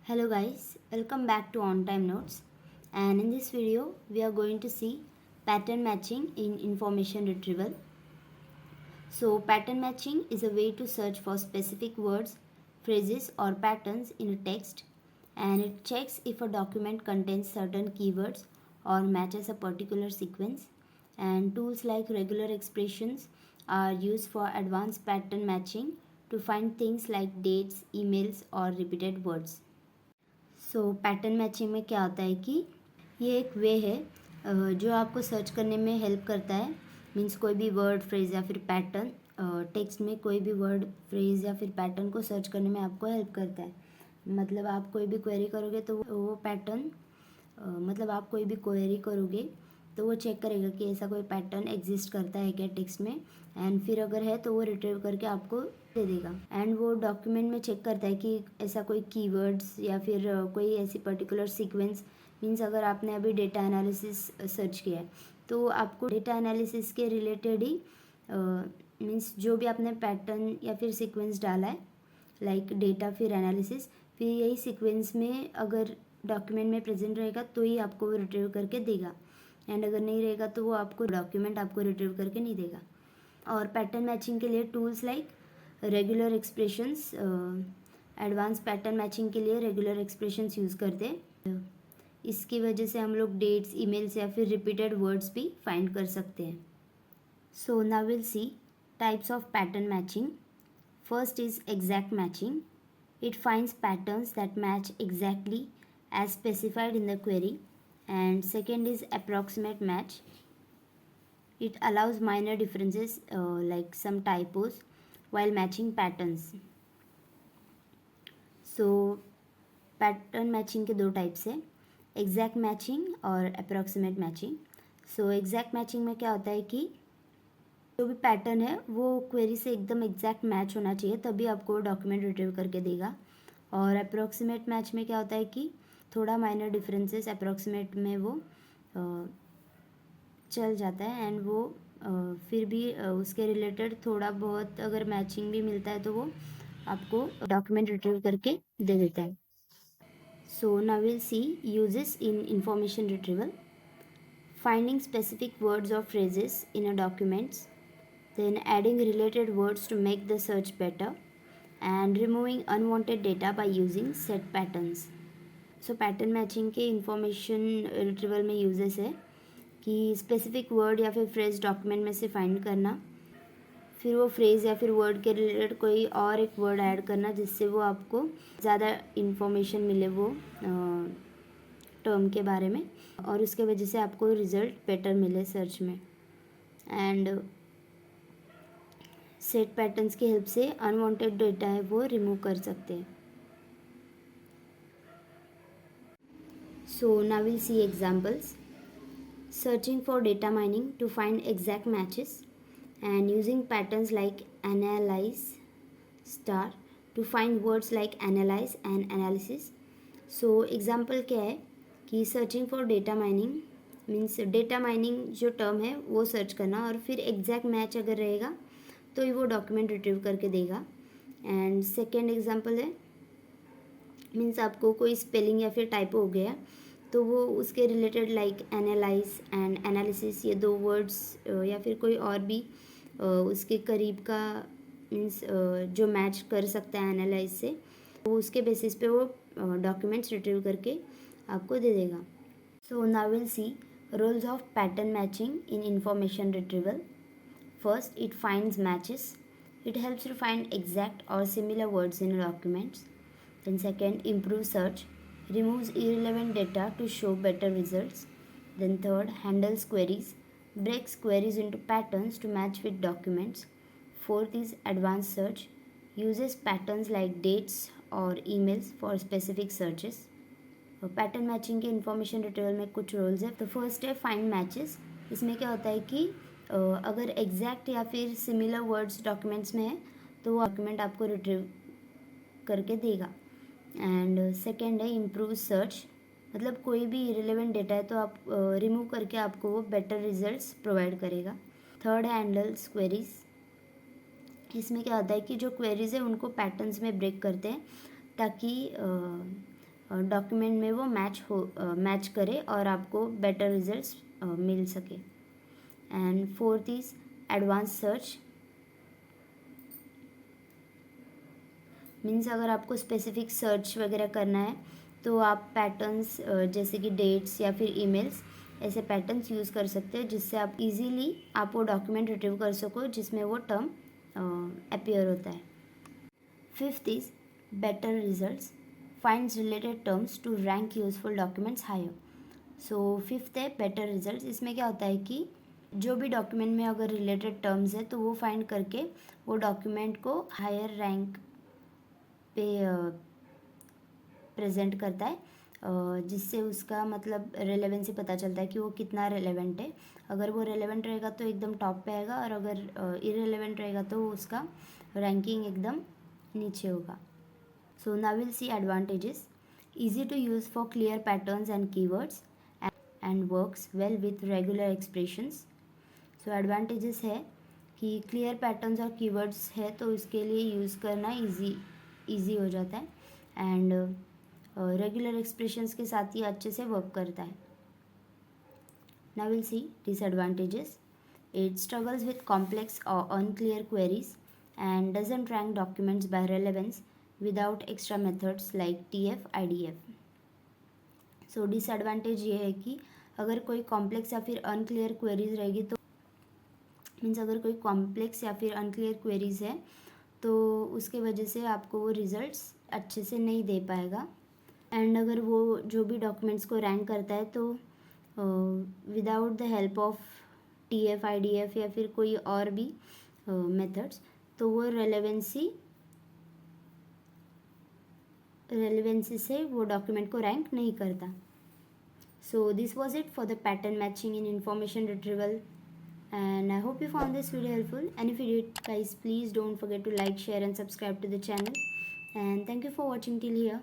Hello guys, welcome back to On Time Notes, and in this video we are going to see pattern matching in information retrieval. So pattern matching is a way to search for specific words, phrases or patterns in a text, and it checks if a document contains certain keywords or matches a particular sequence. And tools like regular expressions are used for advanced pattern matching to find things like dates, emails or repeated words. So pattern matching में क्या होता है कि ये एक वे है जो आपको सर्च करने में हेल्प करता है। मीन्स कोई भी वर्ड फ्रेज या फिर पैटर्न टेक्स्ट में कोई भी वर्ड फ्रेज या फिर पैटर्न को सर्च करने में आपको हेल्प करता है। मतलब आप कोई भी क्वेरी करोगे तो वो पैटर्न मतलब आप कोई भी क्वेरी करोगे तो वो चेक करेगा कि ऐसा कोई पैटर्न एग्जिस्ट करता है क्या टेक्स्ट में, एंड फिर अगर है तो वो रिट्रीव करके आपको दे देगा। एंड वो डॉक्यूमेंट में चेक करता है कि ऐसा कोई कीवर्ड्स या फिर कोई ऐसी पर्टिकुलर सीक्वेंस। मीन्स अगर आपने अभी डेटा एनालिसिस सर्च किया है तो आपको डेटा एनालिसिस के रिलेटेड ही मीन्स जो भी आपने पैटर्न या फिर सीक्वेंस डाला है लाइक डेटा फिर एनालिसिस, फिर यही सीक्वेंस में अगर डॉक्यूमेंट में प्रेजेंट रहेगा तो ही आपको रिट्रीव करके देगा, एंड अगर नहीं रहेगा तो वो आपको डॉक्यूमेंट आपको रिट्रीव करके नहीं देगा। और पैटर्न मैचिंग के लिए tools like regular expressions, advance pattern matching के लिए रेगुलर एक्सप्रेशंस यूज़ करते हैं। इसकी वजह से हम लोग डेट्स, ईमेल्स या फिर रिपीटेड वर्ड्स भी फाइंड कर सकते हैं। So now will C types of pattern matching. First is exact matching. It finds patterns that match exactly as specified in the query. And second is approximate match. It allows minor differences like some typos while matching patterns. So pattern matching के दो types है, exact matching और approximate matching. So exact matching में क्या होता है कि जो भी पैटर्न है वो क्वेरी से एकदम एग्जैक्ट मैच होना चाहिए तभी आपको डॉक्यूमेंट रिट्रीव करके देगा। और अप्रॉक्सीमेट मैच में क्या होता है कि थोड़ा माइनर डिफरेंसेस अप्रॉक्सीमेट में वो चल जाता है, एंड वो फिर भी उसके रिलेटेड थोड़ा बहुत अगर मैचिंग भी मिलता है तो वो आपको डॉक्यूमेंट रिट्रीव करके दे देता है। So now will see usages in information retrieval. Finding specific words और phrases in a documents, then adding related words to make the search better, and removing unwanted data by using set patterns. So pattern matching के information retrieval में uses है कि specific word या फिर phrase document में से find करना, फिर वो phrase या फिर word के related कोई और एक word add करना जिससे वो आपको ज़्यादा information मिले वो term के बारे में, और उसके वजह से आपको result better मिले search में। एंड सेट पैटर्न्स की हेल्प से अनवांटेड डेटा है वो रिमूव कर सकते हैं। So now will see examples. Searching for data mining to find exact matches and using patterns like analyse star to find words like analyse and analysis. So example क्या है कि searching for data mining means data mining जो term है वो search करना, और फिर exact match अगर रहेगा तो ही वो डॉक्यूमेंट रिट्रीव करके देगा। एंड सेकेंड एग्जांपल है मीन्स आपको कोई स्पेलिंग या फिर टाइपो हो गया तो वो उसके related like analyse and analysis, ये दो वर्ड्स या फिर कोई और भी उसके करीब का मीन्स जो मैच कर सकता है एनालाइज से, वो उसके बेसिस पे वो डॉक्यूमेंट्स रिट्रीव करके आपको दे देगा। So now will see roles of pattern matching in information retrieval. First, it finds matches. It helps to find exact or similar words in documents. Then second, improves search. Removes irrelevant data to show better results. Then third, handles queries. Breaks queries into patterns to match with documents. Fourth is advanced search. Uses patterns like dates or emails for specific searches. Pattern matching के information retrieval में कुछ roles है. तो first है find matches. इसमें क्या होता है कि अगर एग्जैक्ट या फिर सिमिलर वर्ड्स डॉक्यूमेंट्स में है तो वो डॉक्यूमेंट आपको रिट्रीव करके देगा. एंड सेकेंड है इम्प्रूव सर्च. मतलब कोई भी इरेलेवेंट डेटा है तो आप रिमूव करके आपको वो बेटर रिजल्ट्स प्रोवाइड करेगा. थर्ड है हैंडल्स क्वेरीज. इसमें क्या होता है कि जो क्वेरीज है उनको पैटर्न्स में ब्रेक करते हैं ताकि डॉक्यूमेंट में वो मैच करे और आपको बेटर रिजल्ट्स मिल सके. And fourth is advance search. Means अगर आपको स्पेसिफिक सर्च वगैरह करना है तो आप पैटर्न्स जैसे कि डेट्स या फिर ईमेल्स ऐसे पैटर्न्स यूज़ कर सकते हैं जिससे आप इजीली आप वो डॉक्यूमेंट रिट्रीव कर सको जिसमें वो टर्म अपीयर होता है. Fifth is better results. Finds related terms to rank useful documents higher. So fifth है बेटर रिजल्ट्स. इसमें क्या होता है कि जो भी डॉक्यूमेंट में अगर रिलेटेड टर्म्स है तो वो फाइंड करके वो डॉक्यूमेंट को हायर रैंक पे प्रेजेंट करता है, जिससे उसका मतलब रेलेवेंसी पता चलता है कि वो कितना रेलेवेंट है. अगर वो रेलेवेंट रहेगा तो एकदम टॉप पे आएगा और अगर इरेलेवेंट रहेगा तो उसका रैंकिंग एकदम नीचे होगा. So now will see advantages. Easy to use for clear patterns and keywords and works well with regular expressions. So advantages है कि क्लियर पैटर्न्स और कीवर्ड्स है तो उसके लिए यूज़ करना ईजी हो जाता है एंड रेगुलर एक्सप्रेशंस के साथ ही अच्छे से वर्क करता है. Now will see disadvantages. It struggles with complex और unclear queries and doesn't rank documents by relevance without extra methods like TF IDF. So disadvantage ये है कि अगर कोई कॉम्प्लेक्स या फिर अनक्लियर क्वेरीज रहेगी तो मीन्स अगर कोई कॉम्प्लेक्स या फिर अनक्लियर क्वेरीज है तो उसके वजह से आपको वो रिज़ल्ट्स अच्छे से नहीं दे पाएगा. एंड अगर वो जो भी डॉक्यूमेंट्स को रैंक करता है तो without the help of TF IDF या फिर कोई और भी मेथड्स तो वो रेलेवेंसी से वो डॉक्यूमेंट को रैंक नहीं करता. So this was it for the pattern matching in information retrieval. And I hope you found this video helpful, and if you did guys, please don't forget to like, share and subscribe to the channel, and thank you for watching till here.